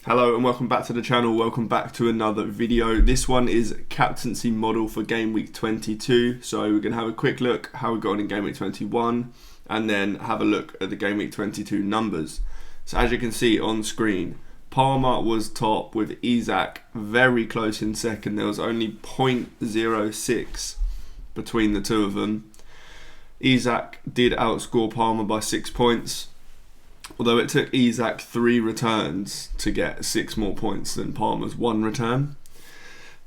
Hello and welcome back to the channel, welcome back to another video. This one is captaincy model for game week 22. So we're going to have a quick look how we got on in game week 21 and then have a look at the game week 22 numbers. So as you can see on screen, Palmer was top with Isak very close in second. There was only 0.06 between the two of them. Isak did outscore Palmer by 6 points. Although it took Isak 3 returns to get 6 more points than Palmer's 1 return.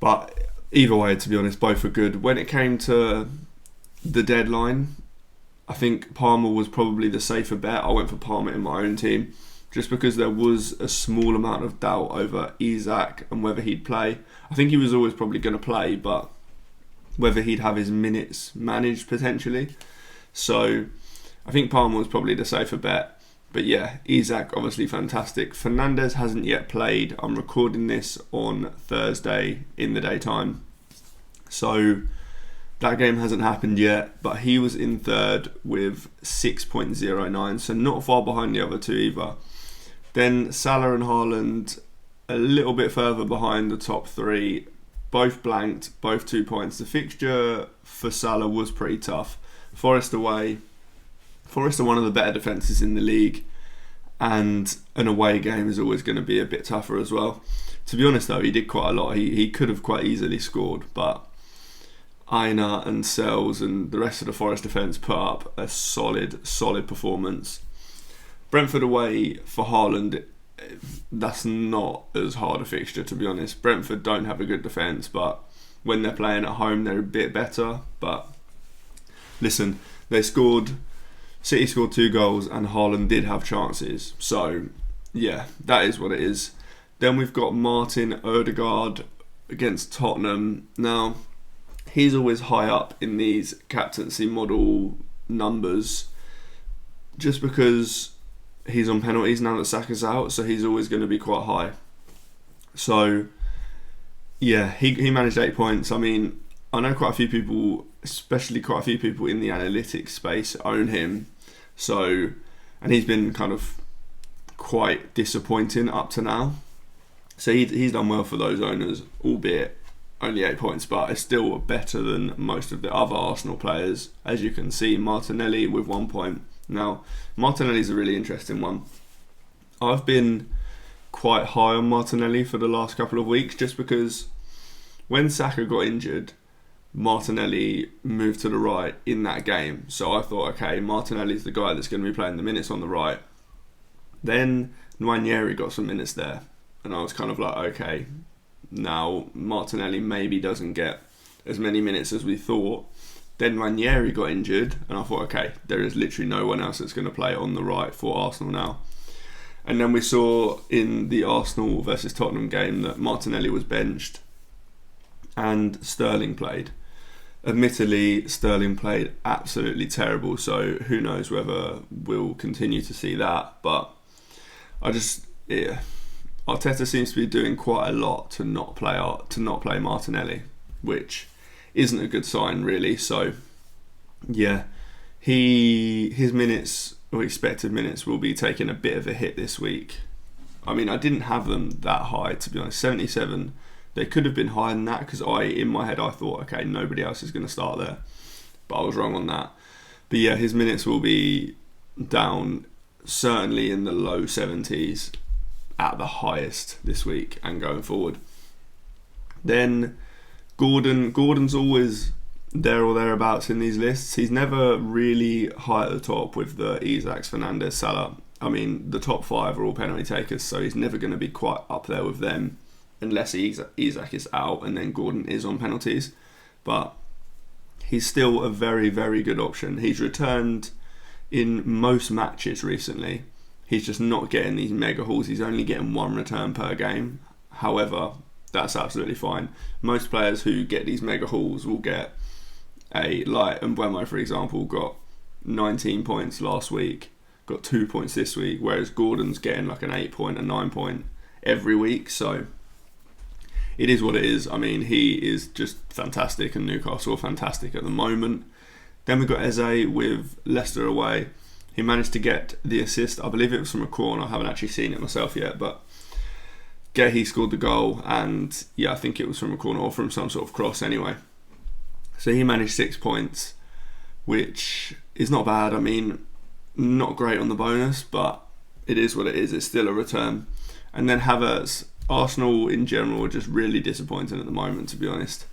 But either way, to be honest, both were good. When it came to the deadline, I think Palmer was probably the safer bet. I went for Palmer in my own team, just because there was a small amount of doubt over Isak and whether he'd play. I think he was always probably going to play, but whether he'd have his minutes managed potentially. So I think Palmer was probably the safer bet. But yeah, Isak obviously fantastic. Fernandes hasn't yet played. I'm recording this on Thursday in the daytime, so that game hasn't happened yet, but he was in third with 6.09, so not far behind the other two either. Then Salah and Haaland a little bit further behind the top three, both blanked, both 2 points. The fixture for Salah was pretty tough. Forest away. Forest are one of the better defences in the league, and an away game is always going to be a bit tougher as well. To be honest though, he did quite a lot. He could have quite easily scored, but Aina and Sells and the rest of the Forest defence put up a solid performance. Brentford away for Haaland, that's not as hard a fixture, to be honest. Brentford don't have a good defence, but when they're playing at home they're a bit better. But listen, City scored 2 goals and Haaland did have chances. So yeah, that is what it is. Then we've got Martin Odegaard against Tottenham. Now, he's always high up in these captaincy model numbers just because he's on penalties now that Saka's out, so he's always going to be quite high. So yeah, he managed 8 points. I mean, I know quite a few people, especially quite a few people in the analytics space, own him. So, and he's been kind of quite disappointing up to now. So he's done well for those owners, albeit only 8 points, but it's still better than most of the other Arsenal players. As you can see, Martinelli with 1 point. Now, Martinelli's a really interesting one. I've been quite high on Martinelli for the last couple of weeks, just because when Saka got injured, Martinelli moved to the right in that game. So I thought, okay, Martinelli's the guy that's going to be playing the minutes on the right. Then Nwaneri got some minutes there, and I was kind of like, okay, now Martinelli maybe doesn't get as many minutes as we thought. Then Nwaneri got injured, and I thought, okay, there is literally no one else that's going to play on the right for Arsenal now. And then we saw in the Arsenal versus Tottenham game that Martinelli was benched and Sterling played. Admittedly, Sterling played absolutely terrible, so who knows whether we'll continue to see that. But Arteta seems to be doing quite a lot to not play Martinelli, which isn't a good sign really. So yeah, his minutes or expected minutes will be taking a bit of a hit this week. I mean, I didn't have them that high, to be honest. 77. They could have been higher than that, because in my head I thought, okay, nobody else is going to start there, but I was wrong on that. But yeah, his minutes will be down certainly in the low 70s at the highest this week and going forward. Then Gordon's always there or thereabouts in these lists. He's never really high at the top with the Isaks, Fernandes, Salah. I mean, the top 5 are all penalty takers, so he's never going to be quite up there with them, unless Isak is out and then Gordon is on penalties. But he's still a very, very good option. He's returned in most matches recently. He's just not getting these mega hauls. He's only getting 1 return per game. However, that's absolutely fine. Most players who get these mega hauls will get like Mbeumo, for example, got 19 points last week, got 2 points this week, whereas Gordon's getting like an 8 point, a 9 point every week. So it is what it is. I mean, he is just fantastic, and Newcastle are fantastic at the moment. Then we've got Eze with Leicester away. He managed to get the assist. I believe it was from a corner. I haven't actually seen it myself yet, but he scored the goal, and yeah, I think it was from a corner or from some sort of cross anyway. So he managed 6 points, which is not bad. I mean, not great on the bonus, but it is what it is. It's still a return. And then Havertz, Arsenal in general are just really disappointing at the moment, to be honest.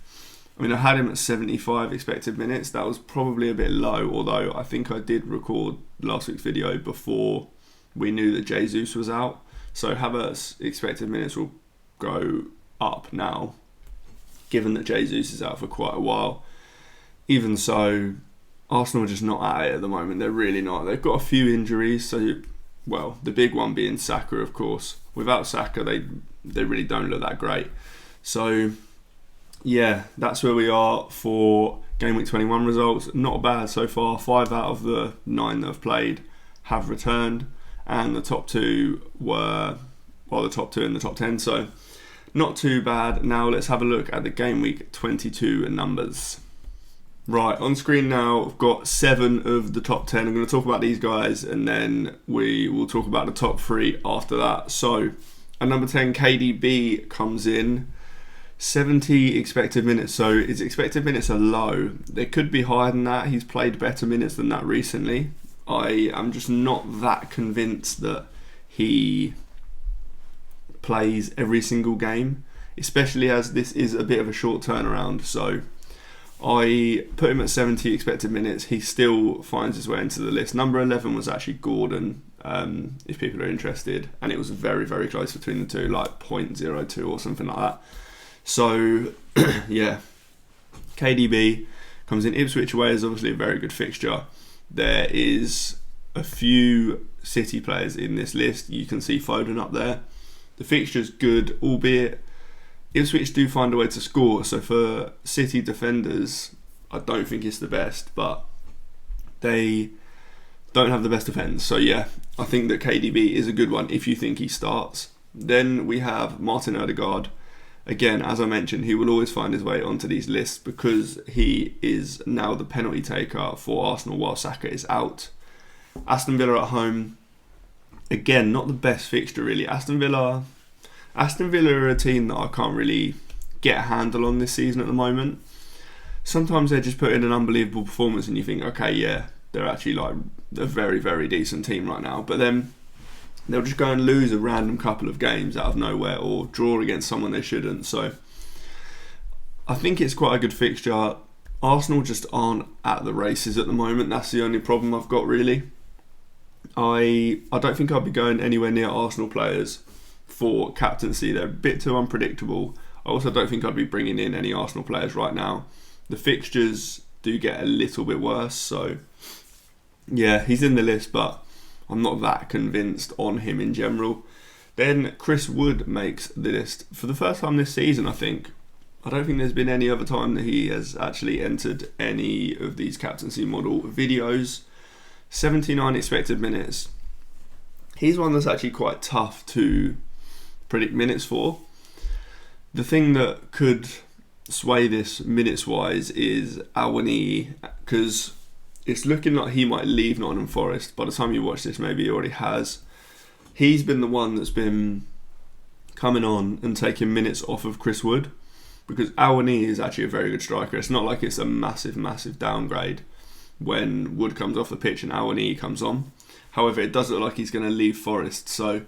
I mean, I had him at 75 expected minutes. That was probably a bit low, although I think I did record last week's video before we knew that Jesus was out. So Havertz expected minutes will go up now, given that Jesus is out for quite a while. Even so, Arsenal are just not at it at the moment. They're really not. They've got a few injuries. So, well, the big one being Saka, of course. Without Saka, they really don't look that great. So, yeah, that's where we are for Game Week 21 results. Not bad so far. 5 out of the 9 that have played have returned. And the top 2 were, well, the top 2 and the top 10. So, not too bad. Now, let's have a look at the Game Week 22 numbers. Right, on screen now, I've got 7 of the top 10. I'm going to talk about these guys, and then we will talk about the top 3 after that. So, at number 10, KDB comes in. 70 expected minutes, so his expected minutes are low. They could be higher than that. He's played better minutes than that recently. I am just not that convinced that he plays every single game, especially as this is a bit of a short turnaround. So I put him at 70 expected minutes. He still finds his way into the list. Number 11 was actually Gordon, if people are interested, and it was very, very close between the two, like 0.02 or something like that. So, yeah, KDB comes in. Ipswich away is obviously a very good fixture. There is a few City players in this list. You can see Foden up there. The fixture's good, albeit Ipswich do find a way to score. So for City defenders, I don't think it's the best, but they don't have the best defence. So yeah, I think that KDB is a good one if you think he starts. Then we have Martin Odegaard. Again, as I mentioned, he will always find his way onto these lists because he is now the penalty taker for Arsenal while Saka is out. Aston Villa at home. Again, not the best fixture really. Aston Villa are a team that I can't really get a handle on this season at the moment. Sometimes they just put in an unbelievable performance and you think, okay, yeah, they're actually like a very, very decent team right now. But then they'll just go and lose a random couple of games out of nowhere or draw against someone they shouldn't. So I think it's quite a good fixture. Arsenal just aren't at the races at the moment. That's the only problem I've got really. I don't think I'll be going anywhere near Arsenal players for captaincy. They're a bit too unpredictable. I also don't think I'd be bringing in any Arsenal players right now. The fixtures do get a little bit worse. So yeah, he's in the list, but I'm not that convinced on him in general. Then Chris Wood makes the list for the first time this season, I think. I don't think there's been any other time that he has actually entered any of these captaincy model videos. 79 expected minutes. He's one that's actually quite tough to predict minutes for. The thing that could sway this minutes-wise is Awani, because it's looking like he might leave Nottingham Forest. By the time you watch this, maybe he already has. He's been the one that's been coming on and taking minutes off of Chris Wood, because Awani is actually a very good striker. It's not like it's a massive, massive downgrade when Wood comes off the pitch and Awani comes on. However, it does look like he's going to leave Forest, so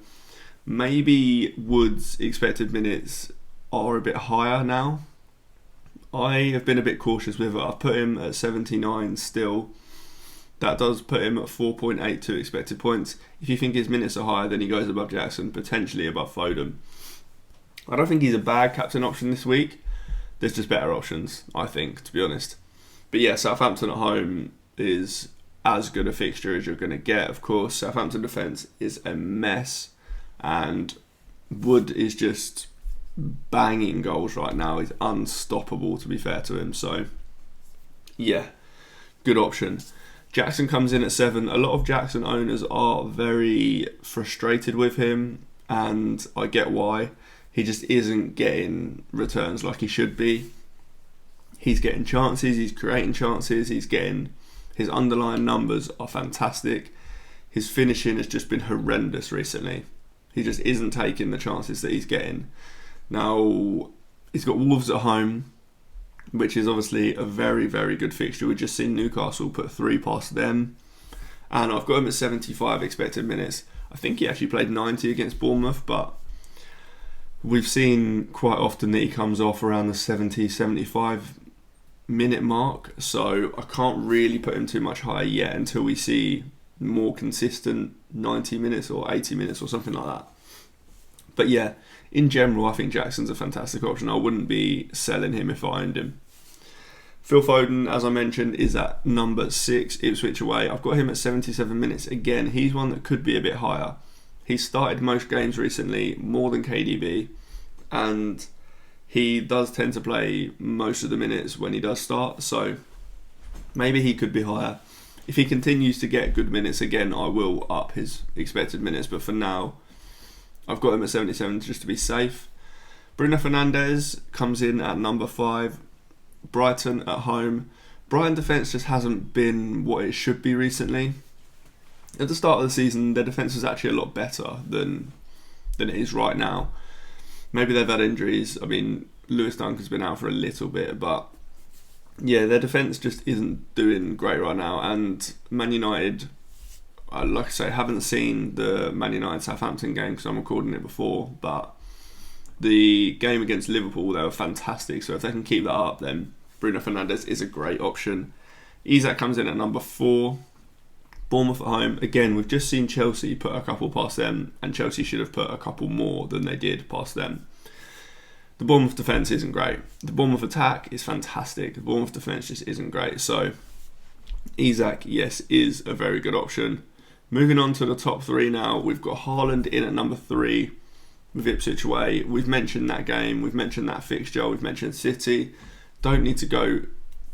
maybe Wood's expected minutes are a bit higher now. I have been a bit cautious with it. I've put him at 79 still. That does put him at 4.82 expected points. If you think his minutes are higher, then he goes above Jackson, potentially above Foden. I don't think he's a bad captain option this week. There's just better options, I think, to be honest. But yeah, Southampton at home is as good a fixture as you're going to get, of course. Southampton defence is a mess, and Wood is just banging goals right now. He's unstoppable, to be fair to him. So yeah, good option. Jackson comes in at 7. A lot of Jackson owners are very frustrated with him, and I get why. He just isn't getting returns like he should be. He's getting chances, he's creating chances, his underlying numbers are fantastic. His finishing has just been horrendous recently. He just isn't taking the chances that he's getting. Now, he's got Wolves at home, which is obviously a very, very good fixture. We've just seen Newcastle put 3 past them. And I've got him at 75 expected minutes. I think he actually played 90 against Bournemouth, but we've seen quite often that he comes off around the 70, 75 minute mark. So I can't really put him too much higher yet until we see more consistent 90 minutes or 80 minutes or something like that. But yeah, in general, I think Jackson's a fantastic option. I wouldn't be selling him if I owned him. Phil Foden, as I mentioned, is at number 6, Ipswich away. I've got him at 77 minutes. Again, he's one that could be a bit higher. He's started most games recently, more than KDB, and he does tend to play most of the minutes when he does start, so maybe he could be higher. If he continues to get good minutes again, I will up his expected minutes, but for now, I've got him at 77 just to be safe. Bruno Fernandes comes in at number 5. Brighton at home. Brighton defence just hasn't been what it should be recently. At the start of the season, their defence was actually a lot better than it is right now. Maybe they've had injuries. I mean, Lewis Duncan's been out for a little bit, but yeah, their defence just isn't doing great right now. And Man United, like I say, haven't seen the Man United Southampton game because I'm recording it before, but the game against Liverpool, they were fantastic. So if they can keep that up, then Bruno Fernandes is a great option. Isak comes in at number 4. Bournemouth at home. Again, we've just seen Chelsea put a couple past them, and Chelsea should have put a couple more than they did past them. The Bournemouth defence isn't great. The Bournemouth attack is fantastic. The Bournemouth defence just isn't great. So Isak, yes, is a very good option. Moving on to the top 3 now. We've got Haaland in at number 3. With Ipswich away. We've mentioned that game, we've mentioned that fixture, we've mentioned City. Don't need to go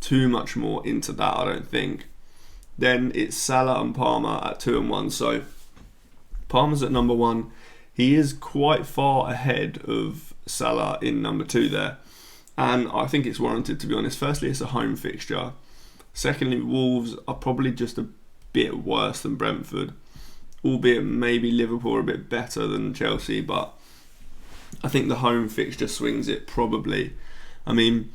too much more into that, I don't think. Then it's Salah and Palmer at 2 and 1. So Palmer's at number 1. He is quite far ahead of Salah in number 2 there. And I think it's warranted, to be honest. Firstly, it's a home fixture. Secondly, Wolves are probably just a bit worse than Brentford. Albeit maybe Liverpool are a bit better than Chelsea, but I think the home fixture swings it probably. I mean,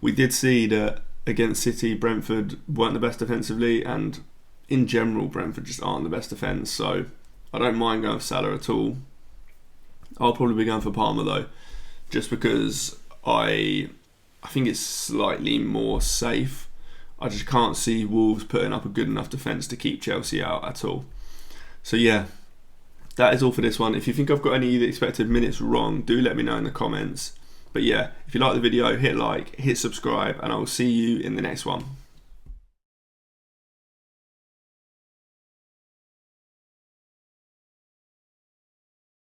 we did see that against City, Brentford weren't the best defensively, and in general, Brentford just aren't the best defence, so I don't mind going for Salah at all. I'll probably be going for Palmer though, just because I think it's slightly more safe. I just can't see Wolves putting up a good enough defence to keep Chelsea out at all. So yeah, that is all for this one. If you think I've got any of the expected minutes wrong, do let me know in the comments. But yeah, if you like the video, hit like, hit subscribe, and I will see you in the next one.